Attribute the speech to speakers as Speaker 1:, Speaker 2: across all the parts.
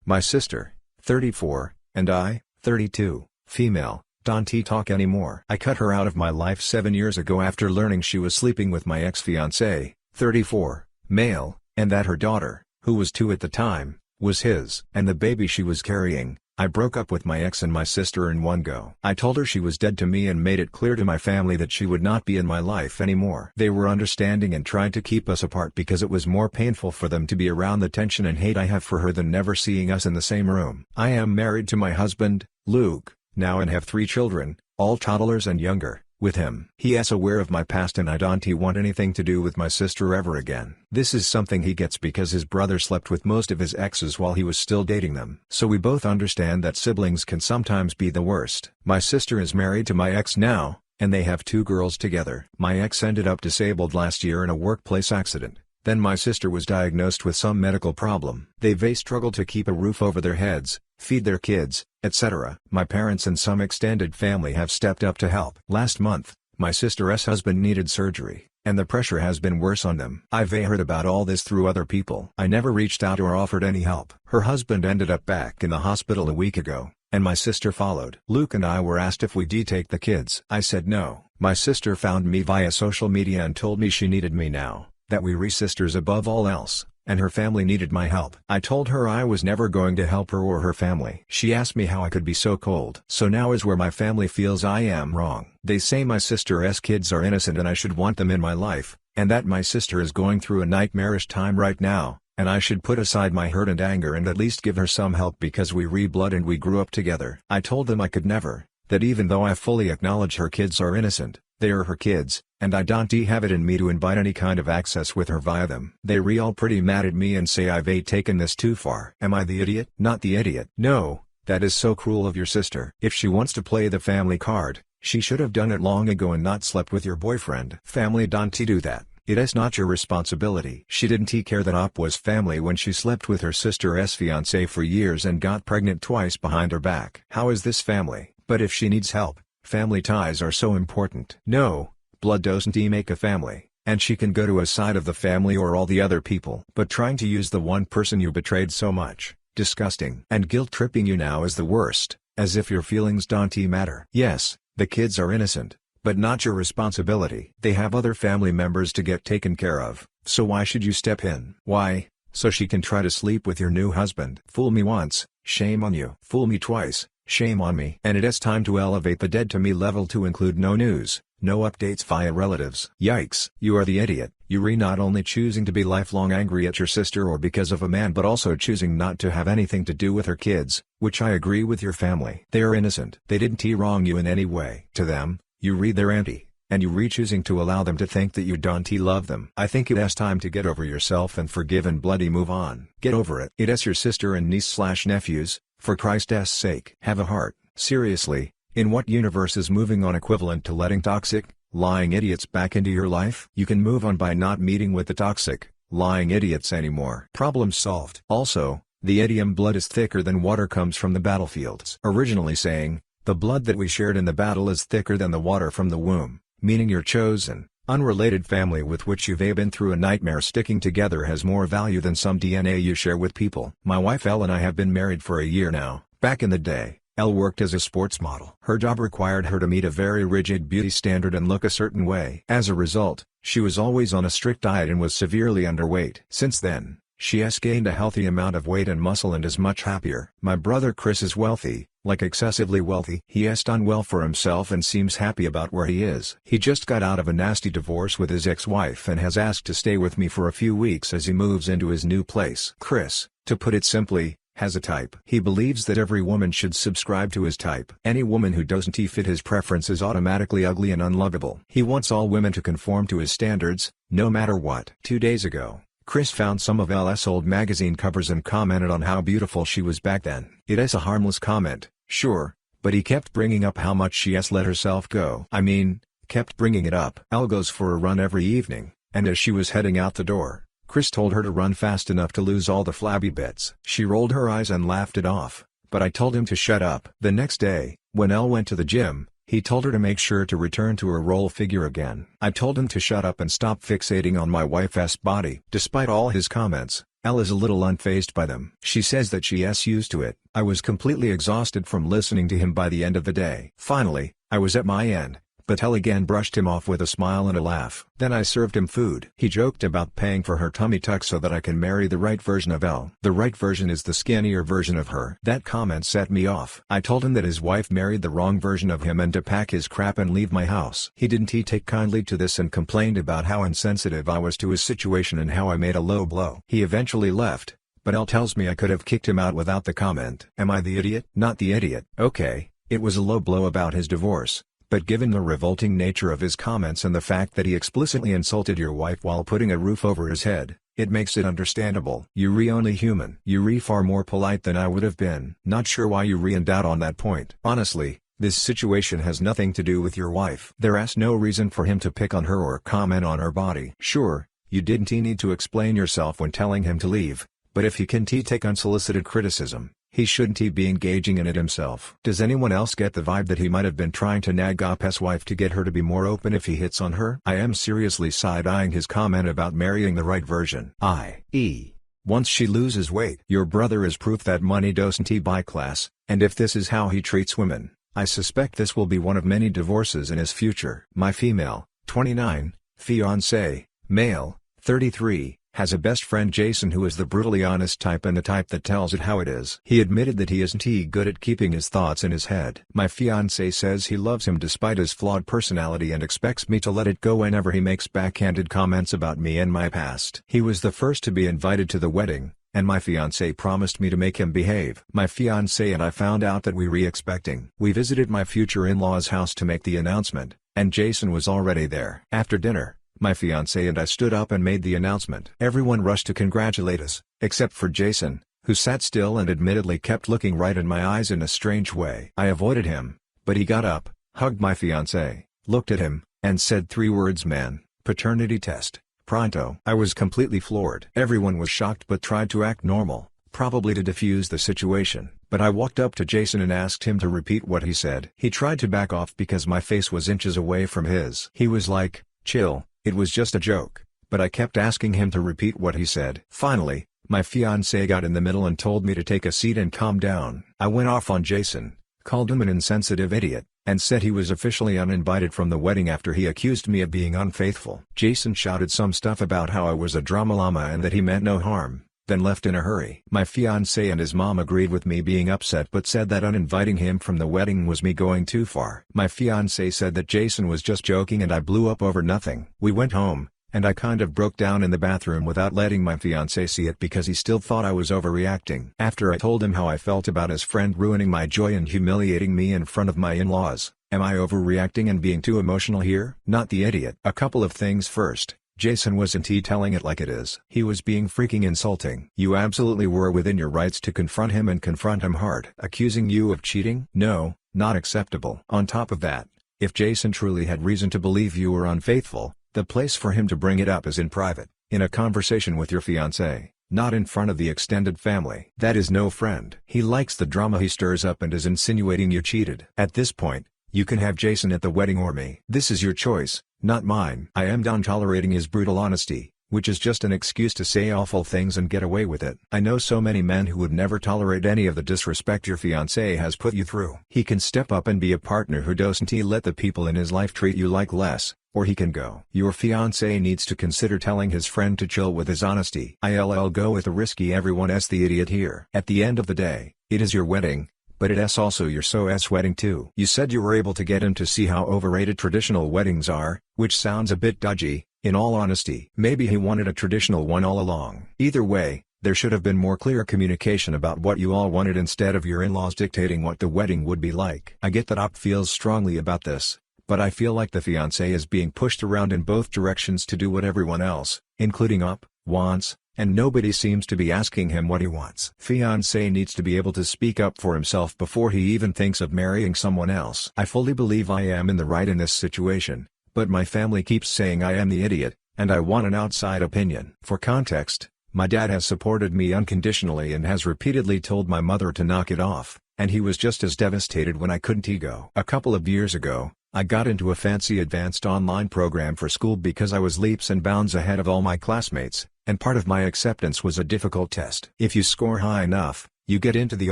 Speaker 1: My sister, 34, and I, 32, female, don't talk anymore. I cut her out of my life 7 years ago after learning she was sleeping with my ex-fiancé, 34, male, and that her daughter, who was 2 at the time, was his. And the baby she was carrying. I broke up with my ex and my sister in one go. I told her she was dead to me and made it clear to my family that she would not be in my life anymore. They were understanding and tried to keep us apart because it was more painful for them to be around the tension and hate I have for her than never seeing us in the same room. I am married to my husband, Luke, now and have 3 children, all toddlers and younger, with him. He is aware of my past and I don't want anything to do with my sister ever again. This is something he gets because his brother slept with most of his exes while he was still dating them. So we both understand that siblings can sometimes be the worst. My sister is married to my ex now, and they have 2 girls together. My ex ended up disabled last year in a workplace accident. Then my sister was diagnosed with some medical problem. They struggle to keep a roof over their heads, feed their kids, etc. My parents and some extended family have stepped up to help. Last month, my sister's husband needed surgery, and the pressure has been worse on them. I've heard about all this through other people. I never reached out or offered any help. Her husband ended up back in the hospital a week ago, and my sister followed. Luke and I were asked if we'd take the kids. I said no. My sister found me via social media and told me she needed me now, that we were sisters above all else, and her family needed my help. I told her I was never going to help her or her family. She asked me how I could be so cold. So now is where my family feels I am wrong. They say my sister's kids are innocent and I should want them in my life, and that my sister is going through a nightmarish time right now, and I should put aside my hurt and anger and at least give her some help because we re-blood and we grew up together. I told them I could never, that even though I fully acknowledge her kids are innocent, they are her kids, and I don't have it in me to invite any kind of access with her via them. They all pretty mad at me and say I've taken this too far. Am I the idiot? Not the idiot. No, that is so cruel of your sister. If she wants to play the family card, she should have done it long ago and not slept with your boyfriend. Family don't do that. It is not your responsibility. She didn't care that Op was family when she slept with her sister's fiancé for years and got pregnant twice behind her back. How is this family? But if she needs help, family ties are so important. No, blood doesn't make a family, and she can go to a side of the family or all the other people. But trying to use the one person you betrayed so much, disgusting. And guilt-tripping you now is the worst, as if your feelings don't matter. Yes, the kids are innocent, but not your responsibility. They have other family members to get taken care of, so why should you step in? Why? So she can try to sleep with your new husband. Fool me once, shame on you. Fool me twice, shame on me. And it is time to elevate the dead to me level to include no news, no updates via relatives. Yikes. You are the idiot. You not only choosing to be lifelong angry at your sister or because of a man but also choosing not to have anything to do with her kids, which I agree with your family. They are innocent. They didn't wrong you in any way. To them, you their auntie, and you choosing to allow them to think that you don't love them. I think it is time to get over yourself and forgive and bloody move on. Get over it. It is your sister and niece/nephews, for Christ's sake. Have a heart. Seriously, in what universe is moving on equivalent to letting toxic, lying idiots back into your life? You can move on by not meeting with the toxic, lying idiots anymore. Problem solved. Also, the idiom blood is thicker than water comes from the battlefields. Originally saying, the blood that we shared in the battle is thicker than the water from the womb, meaning your chosen, unrelated family with which you've been through a nightmare sticking together has more value than some DNA you share with people. My wife Elle and I have been married for a year now. Back in the day, Elle worked as a sports model. Her job required her to meet a very rigid beauty standard and look a certain way. As a result, she was always on a strict diet and was severely underweight. Since then, she has gained a healthy amount of weight and muscle and is much happier. My brother Chris is wealthy, like excessively wealthy. He has done well for himself and seems happy about where he is. He just got out of a nasty divorce with his ex-wife and has asked to stay with me for a few weeks as he moves into his new place. Chris, to put it simply, has a type. He believes that every woman should subscribe to his type. Any woman who doesn't fit his preference is automatically ugly and unlovable. He wants all women to conform to his standards, no matter what. 2 days ago, Chris found some of L's old magazine covers and commented on how beautiful she was back then. It is a harmless comment, sure, but he kept bringing up how much she has let herself go. I mean, kept bringing it up. Elle goes for a run every evening, and as she was heading out the door, Chris told her to run fast enough to lose all the flabby bits. She rolled her eyes and laughed it off, but I told him to shut up. The next day, when Elle went to the gym, he told her to make sure to return to her role figure again. I told him to shut up and stop fixating on my wife's body. Despite all his comments, Elle is a little unfazed by them. She says that she's used to it. I was completely exhausted from listening to him by the end of the day. Finally, I was at my end, but Elle again brushed him off with a smile and a laugh. Then I served him food. He joked about paying for her tummy tuck so that I can marry the right version of Elle. The right version is the skinnier version of her. That comment set me off. I told him that his wife married the wrong version of him and to pack his crap and leave my house. He didn't take kindly to this and complained about how insensitive I was to his situation and how I made a low blow. He eventually left, but Elle tells me I could have kicked him out without the comment. Am I the idiot? Not the idiot. Okay, it was a low blow about his divorce. But given the revolting nature of his comments and the fact that he explicitly insulted your wife while putting a roof over his head, it makes it understandable. You're only human. You're far more polite than I would have been. Not sure why you're in doubt on that point. Honestly, this situation has nothing to do with your wife. There's no reason for him to pick on her or comment on her body. Sure, you didn't need to explain yourself when telling him to leave, but if he can take unsolicited criticism, he shouldn't be engaging in it himself. Does anyone else get the vibe that he might have been trying to nag Up's wife to get her to be more open if he hits on her? I am seriously side-eyeing his comment about marrying the right version. I.e., once she loses weight. Your brother is proof that money doesn't buy class, and if this is how he treats women, I suspect this will be one of many divorces in his future. My female, 29, fiancé, male, 33, has a best friend Jason who is the brutally honest type and the type that tells it how it is. He admitted that he isn't good at keeping his thoughts in his head. My fiancé says he loves him despite his flawed personality and expects me to let it go whenever he makes backhanded comments about me and my past. He was the first to be invited to the wedding, and my fiancé promised me to make him behave. My fiancé and I found out that we were expecting. We visited my future in-laws' house to make the announcement, and Jason was already there. After dinner, my fiancé and I stood up and made the announcement. Everyone rushed to congratulate us, except for Jason, who sat still and admittedly kept looking right in my eyes in a strange way. I avoided him, but he got up, hugged my fiancé, looked at him, and said 3 words: man, paternity test, pronto. I was completely floored. Everyone was shocked but tried to act normal, probably to defuse the situation. But I walked up to Jason and asked him to repeat what he said. He tried to back off because my face was inches away from his. He was like, chill. It was just a joke, but I kept asking him to repeat what he said. Finally, my fiancé got in the middle and told me to take a seat and calm down. I went off on Jason, called him an insensitive idiot, and said he was officially uninvited from the wedding after he accused me of being unfaithful. Jason shouted some stuff about how I was a drama llama and that he meant no harm, then left in a hurry. My fiancé and his mom agreed with me being upset but said that uninviting him from the wedding was me going too far. My fiancé said that Jason was just joking and I blew up over nothing. We went home, and I kind of broke down in the bathroom without letting my fiancé see it because he still thought I was overreacting. After I told him how I felt about his friend ruining my joy and humiliating me in front of my in-laws, am I overreacting and being too emotional here? Not the idiot. A couple of things first. Jason wasn't telling it like it is. He was being freaking insulting. You absolutely were within your rights to confront him and confront him hard. Accusing you of cheating? No, not acceptable. On top of that, if Jason truly had reason to believe you were unfaithful, the place for him to bring it up is in private, in a conversation with your fiancé, not in front of the extended family. That is no friend. He likes the drama he stirs up and is insinuating you cheated. At this point, you can have Jason at the wedding or me. This is your choice, not mine. I am done tolerating his brutal honesty, which is just an excuse to say awful things and get away with it. I know so many men who would never tolerate any of the disrespect your fiancé has put you through. He can step up and be a partner who doesn't let the people in his life treat you like less, or he can go. Your fiancé needs to consider telling his friend to chill with his honesty. I'll go with the risky everyone's the idiot here. At the end of the day, it is your wedding, but it's also your so's wedding too. You said you were able to get him to see how overrated traditional weddings are, which sounds a bit dodgy, in all honesty. Maybe he wanted a traditional one all along. Either way, there should have been more clear communication about what you all wanted instead of your in-laws dictating what the wedding would be like. I get that Op feels strongly about this, but I feel like the fiancé is being pushed around in both directions to do what everyone else, including Op, wants, and nobody seems to be asking him what he wants. Fiancé needs to be able to speak up for himself before he even thinks of marrying someone else. I fully believe I am in the right in this situation, but my family keeps saying I am the idiot, and I want an outside opinion. For context, my dad has supported me unconditionally and has repeatedly told my mother to knock it off, and he was just as devastated when I couldn't go. A couple of years ago, I got into a fancy advanced online program for school because I was leaps and bounds ahead of all my classmates, and part of my acceptance was a difficult test. If you score high enough, you get into the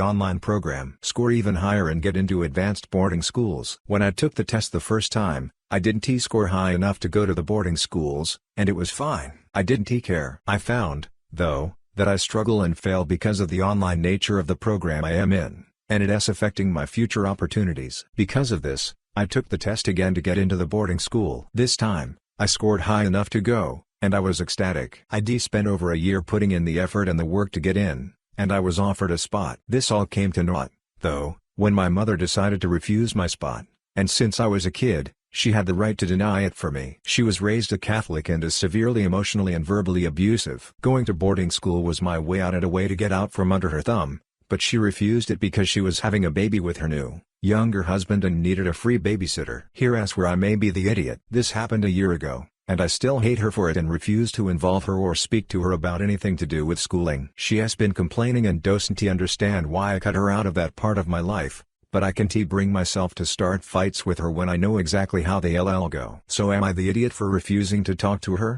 Speaker 1: online program. Score even higher and get into advanced boarding schools. When I took the test the first time, I didn't score high enough to go to the boarding schools, and it was fine. I didn't care. I found, though, that I struggle and fail because of the online nature of the program I am in, and it's affecting my future opportunities. Because of this, I took the test again to get into the boarding school. This time, I scored high enough to go, and I was ecstatic. I spent over a year putting in the effort and the work to get in, and I was offered a spot. This all came to naught, though, when my mother decided to refuse my spot, and since I was a kid, she had the right to deny it for me. She was raised a Catholic and is severely emotionally and verbally abusive. Going to boarding school was my way out and a way to get out from under her thumb, but she refused it because she was having a baby with her new, younger husband and needed a free babysitter. Here's where I may be the idiot. This happened a year ago, and I still hate her for it and refuse to involve her or speak to her about anything to do with schooling. She has been complaining and doesn't understand why I cut her out of that part of my life, but I can't bring myself to start fights with her when I know exactly how they go. So am I the idiot for refusing to talk to her?